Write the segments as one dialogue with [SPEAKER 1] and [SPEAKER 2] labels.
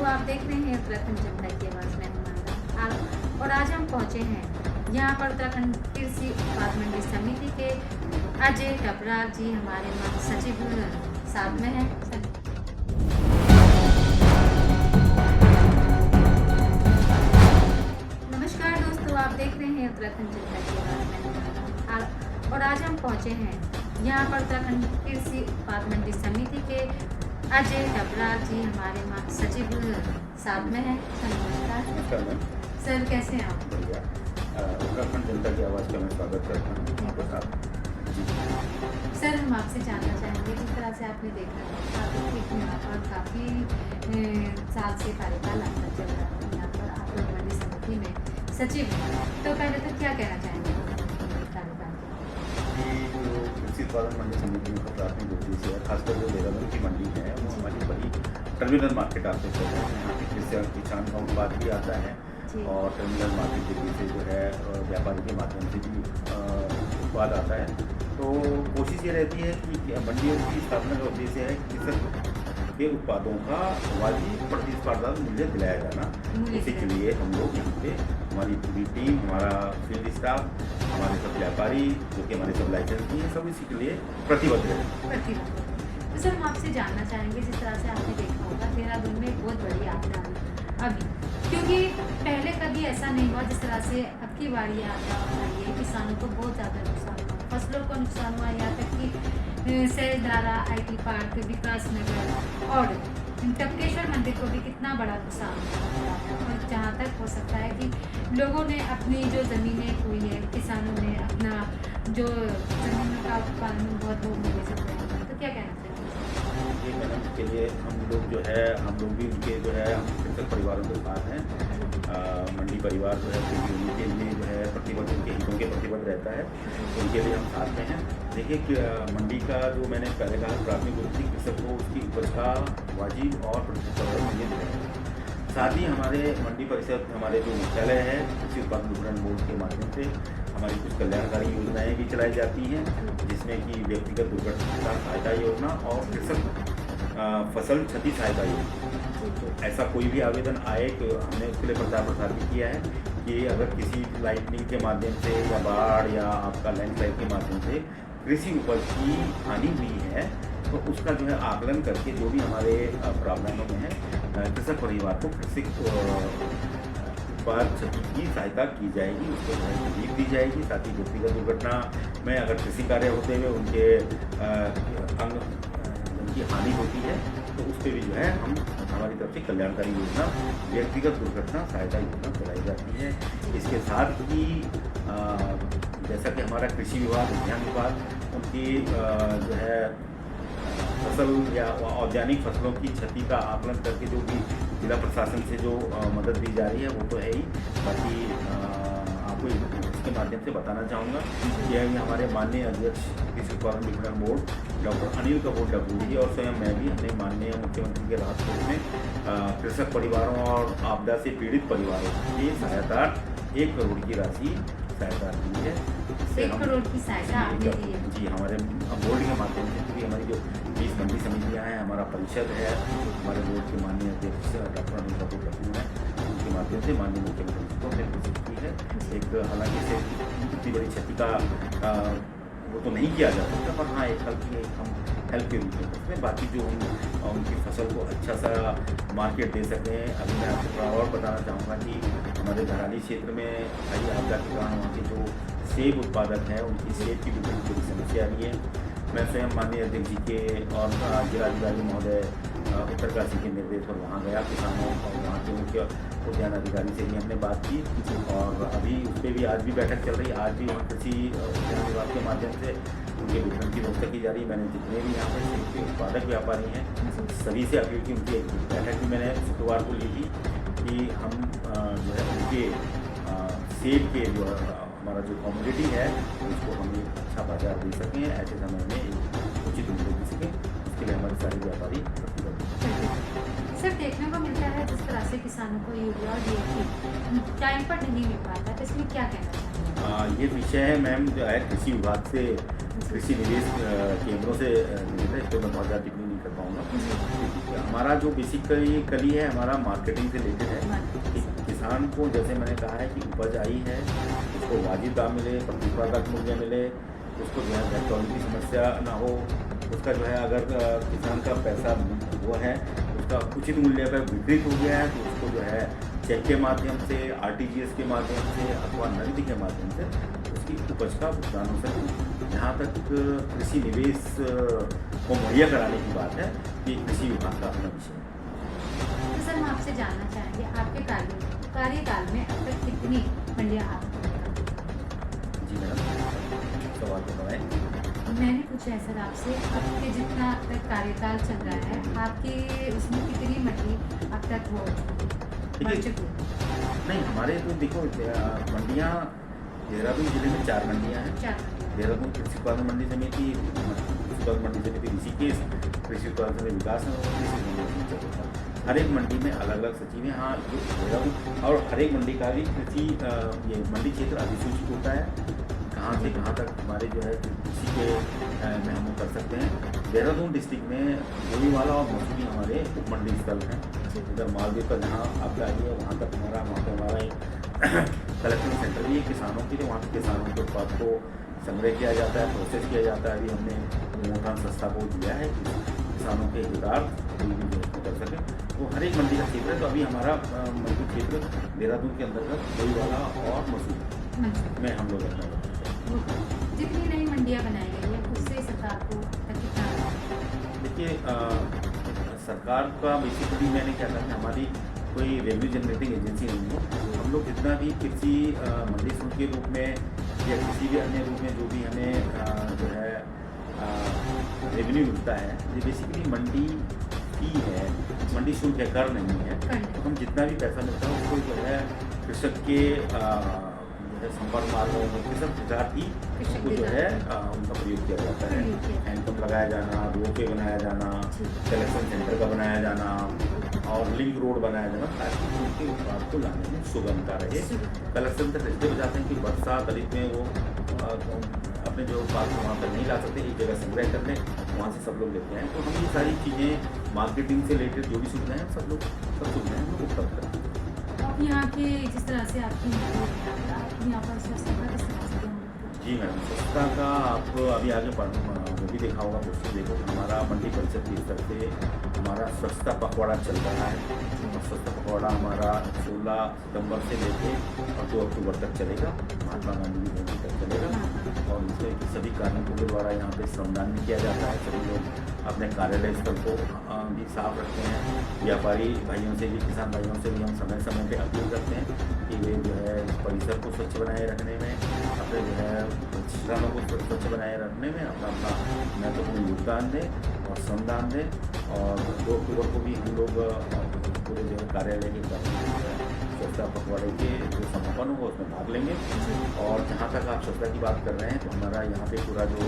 [SPEAKER 1] आप देख रहे हैं उत्तराखंड जनता की आवाज़ में हूँ और आज हम पहुँचे हैं यहाँ पर उत्तराखंड कृषि उत्पाद मंडी समिति के अजय टपरार जी हमारे सचिव साथ में हैं। नमस्कार दोस्तों, आप देख रहे हैं उत्तराखंड जनता की आवाज़ में हूँ और आज हम पहुँचे हैं यहाँ पर उत्तराखंड कृषि उत्पाद मंडी समिति के अजय टपरार जी हमारे सचिव साथ में हैं।
[SPEAKER 2] नमस्कार मैम।
[SPEAKER 1] सर कैसे हैं आप?
[SPEAKER 2] बढ़िया। उत्तराखंड जनता की आवाज़ का मैं स्वागत करता हूँ आपके साथ।
[SPEAKER 1] सर हम आपसे जानना चाहेंगे, जिस तरह से आपने देखा काफ़ी यहाँ पर काफ़ी साल से कार्यकाल आपका चल रहा है, यहाँ पर आप लोग मंडी समिति में सचिव हैं, तो पहले तो क्या कहना चाहेंगे कार्यकाल के?
[SPEAKER 2] जो कृषि उत्पादन मंडी समिति का प्राथमिक उद्देश्य है, खासकर जो देहरादून की मंडी है वो हमारी बड़ी टर्मिनल मार्केट आप देख सकते हैं। यहाँ पे किसान का उत्पाद भी आता है और टर्मिनल मार्केट के से जो है व्यापारी के माध्यम से भी उत्पाद आता है। तो कोशिश ये रहती है कि मंडियों की स्थापना का उद्देश्य है कि कृषक के उत्पादों का वाजिब प्रतिस्पर्धा मूल्य दिलाया जाना। इसी के लिए हम लोग यहाँ पे हमारी पूरी टीम, हमारा फील्ड स्टाफ, हमारे सब व्यापारी जो कि हमारे सब लाइसेंस हैं, सब इसी के लिए प्रतिबद्ध है।
[SPEAKER 1] तो सर हम आपसे जानना चाहेंगे, जिस तरह से आपने देखा होगा देहरादून में बहुत बड़ी आपदा अभी, क्योंकि पहले कभी ऐसा नहीं हुआ जिस तरह से अब की बारी आपदा आई है। किसानों को बहुत ज़्यादा नुकसान हुआ, फसलों को नुकसान हुआ, यहाँ तक कि सैलधारा, IT पार्क, विकास नगर और टपकेश्वर मंदिर को भी कितना बड़ा नुकसान हुआ। और जहाँ तक हो सकता है कि लोगों ने अपनी जो ज़मीनें हुई है, किसानों ने अपना जो ज़मीनों का उत्पादन बहुत मिले सकते हैं, तो क्या कहना चाहिए?
[SPEAKER 2] ये मैडम के लिए हम लोग भी उनके जो है हम कृषक परिवारों के साथ हैं। मंडी परिवार जो है क्योंकि उनके लिए जो है प्रतिबद्ध, उनके हितों के प्रतिबद्ध रहता है, उनके लिए हम साथ में हैं। देखिए कि मंडी का जो मैंने पहले कहा प्राथमिक उद्देश्य कृषक को उसकी उपज का वाजिब और प्रतिस्पर्धा मूल्य दिलाना। साथ ही हमारे मंडी परिषद, हमारे जो मुख्यालय है कृषि उत्पादन विपणन बोर्ड के माध्यम से हमारी कुछ कल्याणकारी योजनाएं भी चलाई जाती हैं, जिसमें कि व्यक्तिगत दुर्घटना सहायता योजना और कृषक फसल क्षति सहायता योजना। तो ऐसा कोई भी आवेदन आए तो हमने उसके लिए प्रचार प्रसार भी किया है कि अगर किसी लाइटनिंग के माध्यम से या बाढ़ या आपका लैंडस्लाइड के माध्यम से कृषि उपज की हानि हुई है तो उसका जो है आकलन करके जो भी हमारे प्रावधानों में है कृषक परिवार को कृषि उत्पाद क्षति की सहायता की जाएगी, उसको रिलीफ दी जाएगी। साथ ही व्यक्तिगत दुर्घटना में अगर कृषि कार्य होते हुए उनके अंग की हानि होती है तो उस पर भी जो है हम हमारी तरफ से कल्याणकारी योजना व्यक्तिगत दुर्घटना सहायता योजना चलाई जाती है। इसके साथ ही जैसा कि हमारा कृषि विभाग, उद्यान विभाग उनकी जो है फसल या औद्यानिक फसलों की क्षति का आकलन करके जो भी जिला प्रशासन से जो मदद दी जा रही है वो तो है ही। बाकी आपको इसके माध्यम से बताना चाहूँगा कि हमारे माननीय अध्यक्ष कृषि उत्पादन विपणन board doctor Anil Kapoor WD और स्वयं मैं भी हमने माननीय मुख्यमंत्री के राहत कोष में कृषक परिवारों और आपदा से पीड़ित परिवारों की सहायता 1 करोड़ की राशि सहायता दी है।
[SPEAKER 1] 1 करोड़ की सहायता आपने दी है?
[SPEAKER 2] जी, हमारे बोर्ड के माध्यम से, क्योंकि हमारी जो 20 मंडी समितियाँ हैं, हमारा परिषद है, हमारे बोर्ड के माननीय अध्यक्ष डॉक्टर अनिल कपूर हैं, उनके माध्यम से माननीय मुख्यमंत्री को हमने कोशिश की है। एक हालांकि इसे इतनी बड़ी क्षति का वो तो नहीं किया जा सकता, पर हाँ एक हम हेल्प के रूप में उसमें बाकी जो हम उनकी फसल को अच्छा सा मार्केट दे सकें। अभी मैं आपको थोड़ा और बताना चाहूँगा कि हमारे घराली क्षेत्र में आई आपदा के कारण वहाँ के जो सेब उत्पादक हैं उनकी सेब की भी बड़ी समस्या आ रही है। मैं स्वयं माननीय अध्यक्ष जी के और जिलाधिकारी महोदय उत्तरकाशी के निर्देश पर वहाँ गया, किसानों और वहाँ के मुख्य उद्यान अधिकारी से भी हमने बात की और अभी उस पर भी आज भी बैठक चल रही है। आज भी वहाँ कृषि उद्यान विभाग के माध्यम से उनके वितरण की व्यवस्था की जा रही है। मैंने जितने भी यहाँ पर सेब के उत्पादक व्यापारी हैं सभी से अपील की, उनकी एक बैठक भी मैंने शुक्रवार को ली थी कि हम जो है उनके सेब के जो हमारा जो कम्युनिटी है उसको हम एक अच्छा बाजार दे सकें, ऐसे समय में एक उचित मूल्य दे सकें। इसके लिए हमारे सारे व्यापारी
[SPEAKER 1] सर देखने को मिलता है जिस तरह से किसानों को यूरिया और DAP टाइम पर नहीं मिल पाता, तो इसमें क्या कहना चाहिए?
[SPEAKER 2] ये विषय है मैम जो है कृषि विभाग से, कृषि निवेश केंद्रों से मिलता है। इस पर मैं बहुत ज़्यादा टिप्पणी नहीं कर पाऊँगा।
[SPEAKER 1] जी।
[SPEAKER 2] क्योंकि हमारा जो बेसिकली कली है हमारा मार्केटिंग से रिलेटेड है कि किसान को जैसे मैंने कहा है कि उपज आई है, उसको वाजिब दाम मिले, प्रतिस्पर्धात्मक मूल्य मिले, उसको जो है पेट्रोल की समस्या ना हो, उसका जो है अगर किसान का पैसा वो है उसका उचित मूल्य पर वितरित हो गया है तो उसको जो है चेक के माध्यम से, आरटीजीएस के माध्यम से अथवा नकदी के माध्यम से उसकी उपज का भुगतान हो सके। जहाँ तक कृषि निवेश को मुहैया कराने की बात है कि कृषि विभाग का अपना विषय है।
[SPEAKER 1] तो सर हम आपसे जानना चाहेंगे आपके कार्यकाल में अब तक कितनी मंडियाँ आपको
[SPEAKER 2] जी मैडम, सवाल तो बताएं।
[SPEAKER 1] मैंने पूछा है सर आपसे आपके जितना अब तक कार्यकाल चल रहा है आपके उसमें कितनी मंडी अब तक हो बन
[SPEAKER 2] देखिए,
[SPEAKER 1] चुकी है?
[SPEAKER 2] नहीं हमारे तो देखो मंडियाँ देहरादून जिले में 4 मंडियाँ हैं।
[SPEAKER 1] 4 मंडियाँ।
[SPEAKER 2] देहरादून कृषि उत्पादन मंडी समिति, कृषि उत्पादन मंडी समिति ऋषिकेश, कृषि उत्पादन समिति विकास नगर और कृषि मंडी समिति चतुर्था। हर एक मंडी में अलग अलग सचिव हैं। हाँ, जो देहरादून और हर एक मंडी का भी कृषि ये मंडी क्षेत्र अधिसूचित होता है, कहाँ से कहाँ तक हमारे जो है कृषि के में हम कर सकते हैं। देहरादून डिस्ट्रिक्ट में गोलीवाला और मसूरी हमारे उप मंडी स्थल हैं। इधर मालदीव का जहाँ आप जाइए वहाँ तक वहाँ पे हमारा एक कलेक्शन सेंटर भी है किसानों के लिए। वहाँ के किसानों के उत्पाद को संग्रह किया जाता है, प्रोसेस किया जाता है। अभी हमने मोटान संस्था को दिया है कि किसानों के हितार्थ कर सकें। तो हर एक मंडी का क्षेत्र है। तो अभी हमारा मंडी क्षेत्र देहरादून के अंतर्गत गोलीवाला और मसूरी में हम लोग अपना
[SPEAKER 1] जितनी नई मंडियाँ बनाई गई है उससे सरकार को तक कितना लाभ है?
[SPEAKER 2] देखिए, सरकार का बेसिकली मैंने क्या कहा कि हमारी कोई रेवेन्यू जनरेटिंग एजेंसी नहीं है। हम लोग जितना भी कृषि मंडी शुल्क के रूप में या किसी भी अन्य रूप में जो भी हमें जो है रेवेन्यू मिलता है, ये बेसिकली मंडी फी है, मंडी शुल्क है, कर नहीं है। तो हम जितना भी पैसा मिलता है उसको जो है कृषक के संपर्क मार्गों में कृषक हितार्थी उसको जो है उनका प्रयोग किया जाता है। हैंडपम्प लगाया जाना, रोपवे बनाया जाना, कलेक्शन सेंटर का बनाया जाना और लिंक रोड बनाया जाना ताकि उनके उत्पाद को लाने में सुगमता रहे। कलेक्शन तक इसलिए बजाते हैं कि बरसात अलित में वो अपने जो उत्पाद को वहाँ पर नहीं ला सकते, एक जगह संग्रह कर लें, वहाँ से सब लोग लेते हैं। तो हम ये सारी चीज़ें मार्केटिंग से रिलेटेड जो भी सुविधाएं हैं सब सुविधाएं हम लोग उपलब्ध करते हैं।
[SPEAKER 1] अब यहाँ के जिस तरह से आपकी यहाँ पर स्वच्छता का किस तरह से ध्यान रखते हैं?
[SPEAKER 2] जी मैडम, स्वच्छता का आप अभी आगे वो भी देखा होगा क्वेश्चन, देखो हमारा मंडी परिषद की स्तर से हमारा स्वच्छता पखवाड़ा चल रहा है। और स्वच्छता पखवाड़ा हमारा 16 सितंबर से लेकर और 2 अक्टूबर तक चलेगा, महात्मा गांधी की जयंती तक चलेगा। और इसमें कि सभी कार्मिकों के द्वारा यहाँ पे श्रमदान भी किया जाता है। सभी लोग अपने कार्यालय स्थल को भी साफ रखते हैं। व्यापारी भाइयों से भी, किसान भाइयों से भी हम समय समय पे अपील करते हैं कि वे जो है इस परिसर को स्वच्छ बनाए रखने में, अपने जो है प्रतिष्ठानों को स्वच्छ बनाए रखने में अपना महत्वपूर्ण योगदान दें और श्रमदान दें। और 2 अक्टूबर को भी हम लोग पूरे जो है कार्यालय के स्वच्छता पखवाड़े के जो समापन होगा उसमें भाग लेंगे। और जहाँ तक आप स्वच्छता की बात कर रहे हैं तो हमारा यहाँ पे पूरा जो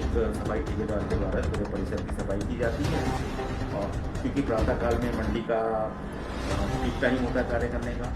[SPEAKER 2] एक सफाई ठेकेदार के द्वारा पूरे परिसर की सफाई की जाती है। और क्योंकि प्रातःकाल में मंडी का पीक टाइम होता है कार्य करने का,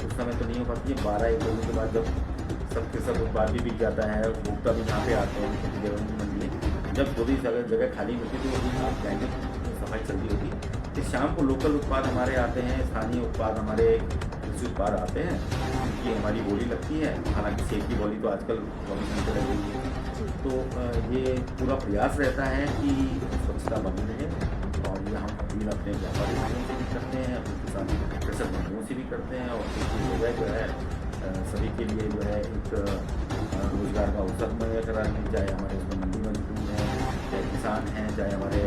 [SPEAKER 2] उस समय तो नहीं हो पाती है। 12-1 बजे के बाद जब सबके सब उत्पाद भी बिक जाता है, उपभोक्ता भी यहाँ पे आते हैं, क्योंकि देवबंदी मंडी है। जब जो भी जगह खाली मिलती है तो वो भी आप जाएंगे, सफाई चलती होगी। इस शाम को लोकल उत्पाद हमारे आते हैं, स्थानीय उत्पाद हमारे कृषि उत्पाद आते हैं, उनकी हमारी बोली लगती है। हालांकि सेब की बोली तो आजकल 24 घंटे लग रही है। तो ये पूरा प्रयास रहता है कि स्वच्छता बनी रहे। और ये हम अपील अपने व्यापारी भाइयों से भी करते हैं, अपने किसान कृषक बंधुओं से भी करते हैं। और इसकी जगह जो है सभी के लिए जो है एक रोजगार का अवसर मुहैया कराने, चाहे हमारे उसमें मंडी मजदूर हैं, चाहे किसान हैं, चाहे हमारे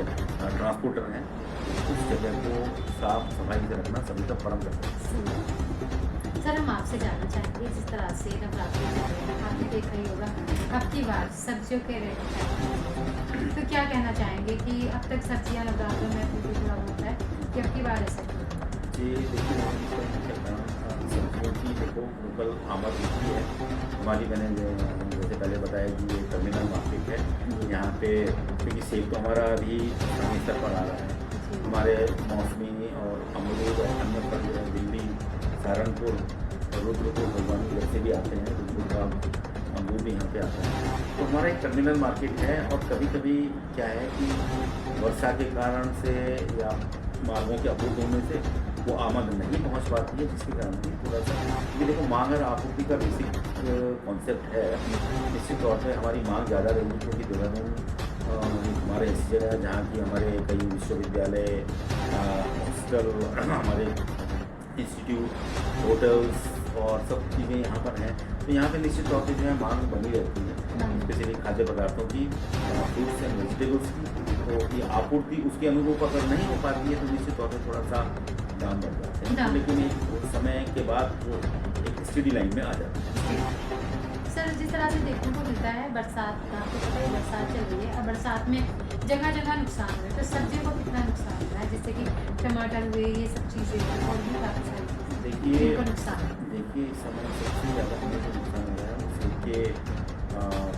[SPEAKER 2] ट्रांसपोर्टर हैं, उस जगह को साफ सफाई से रखना सभी का परम कर्तव्य है।
[SPEAKER 1] सर हम आपसे जानना चाहेंगे जिस तरह से नवरात्रि चल रहे हैं, आपने देखा ही होगा अब की बार सब्जियों के रेट चाहिए, तो क्या कहना चाहेंगे कि अब तक सब्जियां नवरात्रि में फिर भी थोड़ा होता है कि अब की बार ऐसा क्यों?
[SPEAKER 2] जी देखिए, सब्जियों की देखो लोकल आमद होती है हमारी। मैंने जैसे पहले बताया कि ये टर्मिनल मार्केट है यहाँ पे, क्योंकि सेब तो हमारा अभी स्थानीय स्तर पर आ रहा है। हमारे मौसमी और अमरूद और अन्य फल जो है दिल्ली, सहारनपुर, रुद्रपुर, भगवानी इधर से भी आते हैं। रुद्रपुर का अमरूद भी यहाँ पे आता है। तो हमारा एक टर्मिनल मार्केट है और कभी कभी क्या है कि वर्षा के कारण से या मार्गों के अवरुद्ध होने से वो आमद नहीं पहुँच पाती है, जिसके कारण भी थोड़ा सा, क्योंकि देखो मांग और आपूर्ति का बेसिक कॉन्सेप्ट है। निश्चित तौर पे हमारी मांग ज़्यादा रहेगी क्योंकि देहरादून हमारे ऐसी जगह है जहाँ की हमारे कई विश्वविद्यालय, हॉस्टल, हमारे इंस्टीट्यूट, होटल्स और सब चीज़ें यहाँ पर हैं। तो यहाँ पे निश्चित तौर पे जो है मांग बनी रहती है, स्पेशली खाद्य पदार्थों की, फ्रूट्स एंड वेजिटेबल्स की। तो ये आपूर्ति उसके अनुरूप अगर नहीं हो पाती है तो निश्चित तौर पे थोड़ा सा दाम बढ़ जाते हैं, लेकिन एक समय के बाद वो एक स्टडी लाइन में आ जाता है।
[SPEAKER 1] सर जिस तरह से देखने को मिलता है बरसात का, आपको पता है बरसात चल रही है और बरसात में जगह जगह नुकसान हो रहा है, तो सब्जियों को कितना नुकसान हो रहा है, जैसे कि टमाटर हुए, ये सब चीज़ें और भी काफ़ी सारी चीज़ें
[SPEAKER 2] देखिए
[SPEAKER 1] जिनको नुकसान है।
[SPEAKER 2] देखिए इस समय सबसे ज़्यादा हमें जो नुकसान हो रहा है वो सेब के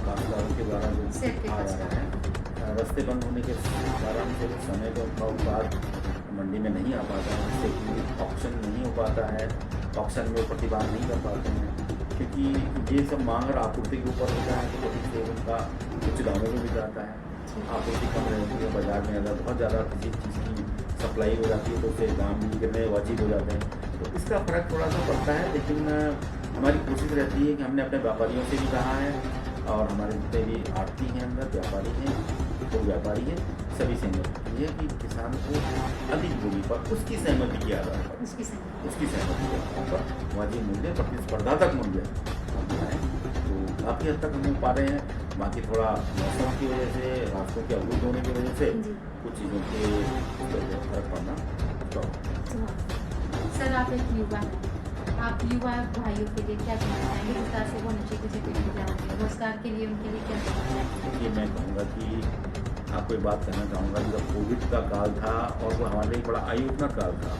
[SPEAKER 2] काश्तकारों के द्वारा जो
[SPEAKER 1] सेब के
[SPEAKER 2] आ रहा है, रास्ते बंद होने के कारण से वो समय पे उनका उत्पाद मंडी में नहीं आ पाता है, जिससे कि ऑक्शन नहीं हो पाता है, ऑक्शन में वो प्रतिभाग नहीं कर पाते हैं, क्योंकि ये सब मांग और आपूर्ति के ऊपर होता है। तो कभी सेब उनका कुछ दामों में भी जाता है, आपूर्ति कम रहती है, बाजार में अगर बहुत ज़्यादा किसी चीज़ की सप्लाई हो जाती है तो उससे दाम भी गिरने वाजिब हो जाते हैं। तो इसका फ़र्क थोड़ा सा पड़ता है, लेकिन हमारी कोशिश रहती है कि हमने अपने व्यापारियों से भी कहा है और हमारे जितने भी आड़ती हैं अंदर, व्यापारी हैं, तो व्यापारी हैं, सभी सहमति की है कि किसान को अधिक बोली पर उसकी सहमति के आधार पर, उसकी सहमति के आधार पर वाजिब मूल्य, प्रतिस्पर्धात्मक मूल्य हम बनाएँ। तो काफ़ी हद तक हम हो पा रहे हैं। बाकी थोड़ा मौसम की वजह से, रास्तों के अवरुद्ध होने की वजह से कुछ चीज़ों के फर्क पड़ना तो।
[SPEAKER 1] सर आप एक युवा हैं, आप युवा भाइयों के लिए क्या कहना चाहेंगे, जिस तरह से वो नशे की चपेट में जा रहे हैं, रोजगार के लिए उनके लिए क्या कहना चाहेंगे?
[SPEAKER 2] देखिए मैं कहूँगा कि आपको एक बात कहना चाहूँगा कि जब कोविड का काल था और वो हमारे लिए बड़ा आई ओपनर काल था,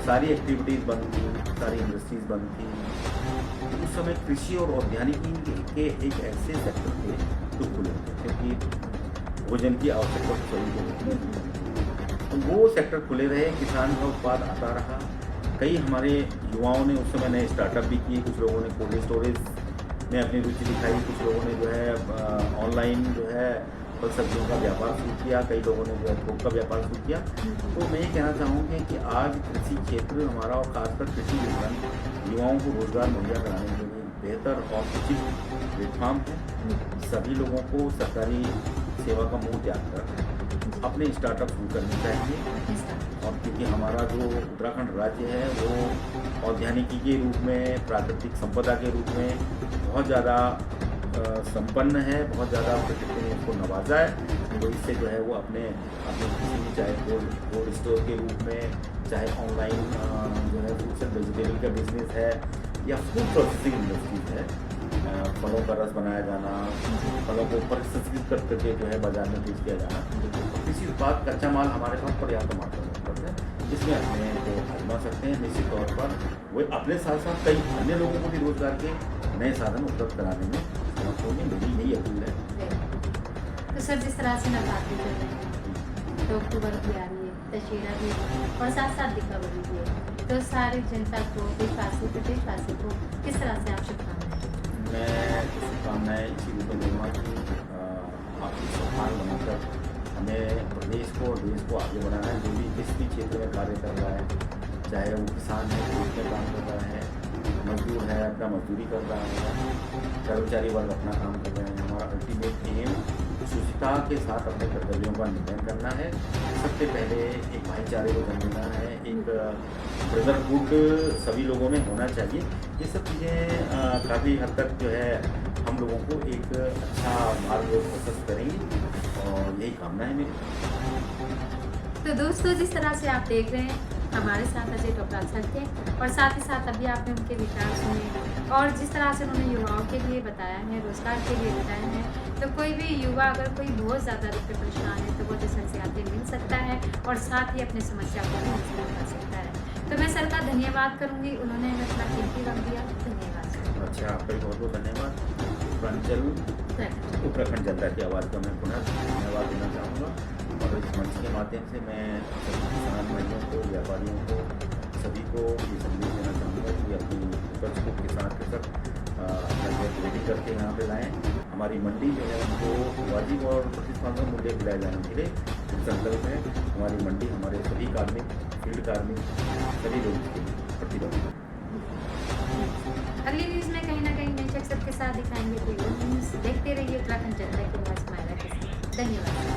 [SPEAKER 2] सारी एक्टिविटीज़ बंद थी, सारी इंडस्ट्रीज़ बंद थी। उस समय कृषि और औद्यानिकी के एक ऐसे सेक्टर थे जो खुले थे, क्योंकि भोजन की आवश्यकता सभी को होती है। तो वो सेक्टर खुले रहे, किसान का उत्पाद आता रहा। कई हमारे युवाओं ने उस समय नए स्टार्टअप भी किए, कुछ लोगों ने कोल्ड स्टोरेज में अपनी रुचि दिखाई, कुछ लोगों ने जो है ऑनलाइन जो है फल सब्जियों का व्यापार शुरू किया, कई लोगों ने जो है थोक का व्यापार शुरू किया। तो मैं ये कहना चाहूँगी कि आज कृषि क्षेत्र हमारा और खासकर कृषि विपणन युवाओं को रोजगार मुहैया कराने के लिए बेहतर और उचित प्लेटफॉर्म है। सभी लोगों को सरकारी सेवा का मुँह त्याग कर अपने स्टार्टअप शुरू करने चाहिए। और क्योंकि हमारा जो उत्तराखंड राज्य है वो औद्यानिकी के रूप में, प्राकृतिक संपदा के रूप में बहुत ज़्यादा संपन्न है, बहुत ज़्यादा प्रकृति ने इसको नवाजा है। तो इससे जो है वो अपने किसी भी, चाहे कोल्ड स्टोर के रूप में, चाहे ऑनलाइन जो है फ्रूट्स एंड वेजिटेबल का बिजनेस है, या फूड प्रोसेसिंग इंडस्ट्रीज है, फलों का रस बनाया जाना, फलों को परिष्कृत करके जो है बाजार में पेश किया जाना। तो कृषि उत्पाद कच्चा माल हमारे पास पर्याप्त मात्रा में उपलब्ध है, जिसमें अपने को आजमा सकते हैं। निश्चित तौर पर वे अपने साथ साथ कई अन्य लोगों को भी रोजगार के नए साधन उपलब्ध कराने में समर्थ होंगे, मेरी यही अपील है।
[SPEAKER 1] तो सर जिस तरह से नवरात्रि चल रहे हैं, तो अक्टूबर भी आ रही है, दशहरा भी और साथ साथ दीपावली भी है, तो सारी जनता को, देशवासी को किस तरह से आप शुभकामनाएं?
[SPEAKER 2] मैं शुभकामनाएँ इसी रूप में दूँगा कि आपसी सौहार्द बनाकर हमें प्रदेश को और देश को आगे बढ़ाना है। जो भी जिस भी क्षेत्र में कार्य कर रहा है, चाहे वो किसान है, खेत में काम कर रहा है, मजदूर है अपना मजदूरी कर रहा है, कर्मचारी वर्ग अपना काम कर रहे हैं, हमारा अल्टीमेट एम शुचिता के साथ अपने कर्तव्यों का निर्वहन करना है। सबसे पहले एक भाईचारे को जन्म देना है, एक ब्रदरहुड सभी लोगों में होना चाहिए। ये सब चीज़ें काफ़ी हद तक जो है हम लोगों को एक अच्छा मार्ग प्रशस्त करेंगी, और यही कामना है मेरी।
[SPEAKER 1] तो दोस्तों जिस तरह से आप देख रहे हैं, हमारे साथ अजय टोपराल सर थे, और साथ ही साथ अभी आपने उनके विचार सुने, और जिस तरह से उन्होंने युवाओं के लिए बताया है, रोजगार के लिए बताया है। तो कोई भी युवा अगर कोई बहुत ज़्यादा रूप में परेशान है तो वो तो सर से आके मिल सकता है, और साथ ही अपनी समस्या को भी हल कर सकता है। तो मैं सर का धन्यवाद करूँगी, उन्होंने हमें अपना कीमती वक्त दिया। धन्यवाद सर।
[SPEAKER 2] अच्छा, आपका भी बहुत बहुत धन्यवाद। उत्तराखंड जनता की आवाज़ को मैं पुनः धन्यवाद देना चाहूँगा, और इस मंच के माध्यम से मैं सभी किसान भाइयों को, व्यापारियों को, सभी को ये संदेश देना चाहूँगा कि अपनी उपज को कृषक अपना जो रेडी करके यहाँ पे लाएँ। हमारी मंडी जो है उनको वाजिब और प्रतिस्पर्धा मूल्य दिलाए जाने के लिए संकल्प है। हमारी मंडी हमारे सभी कार्मिक, फील्ड कार्मिक, सभी लोग इसके लिए प्रतिबद्ध हैं।
[SPEAKER 1] अगली न्यूज़ में कहीं ना कहीं नए शख्स के साथ दिखाएंगे कोई और न्यूज़। देखते रहिए उत्तराखंड जनता की आवाज़ मायरा के साथ। धन्यवाद।